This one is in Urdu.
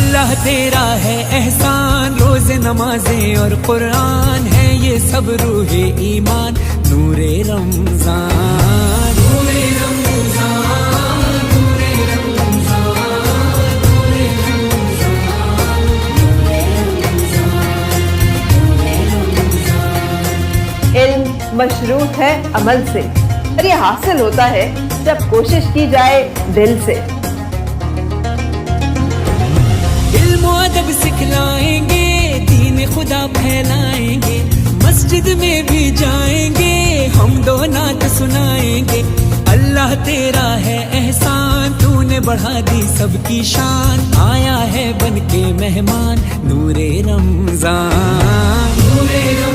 اللہ تیرا ہے احسان، روز نمازیں اور قرآن ہے یہ سب روح ایمان، نور رمضان، نور رمضان، نور رمضان، نور رمضان۔ علم مشروط ہے عمل سے، اور یہ حاصل ہوتا ہے جب کوشش کی جائے دل سے۔ علم و ادب سکھلائیں گے، دین خدا پھیلائیں گے، مسجد میں بھی جائیں گے، ہم دو نعت سنائیں گے۔ اللہ تیرا ہے احسان، تو نے بڑھا دی سب کی شان، آیا ہے بن کے مہمان، نور رمضان، نور رمضان۔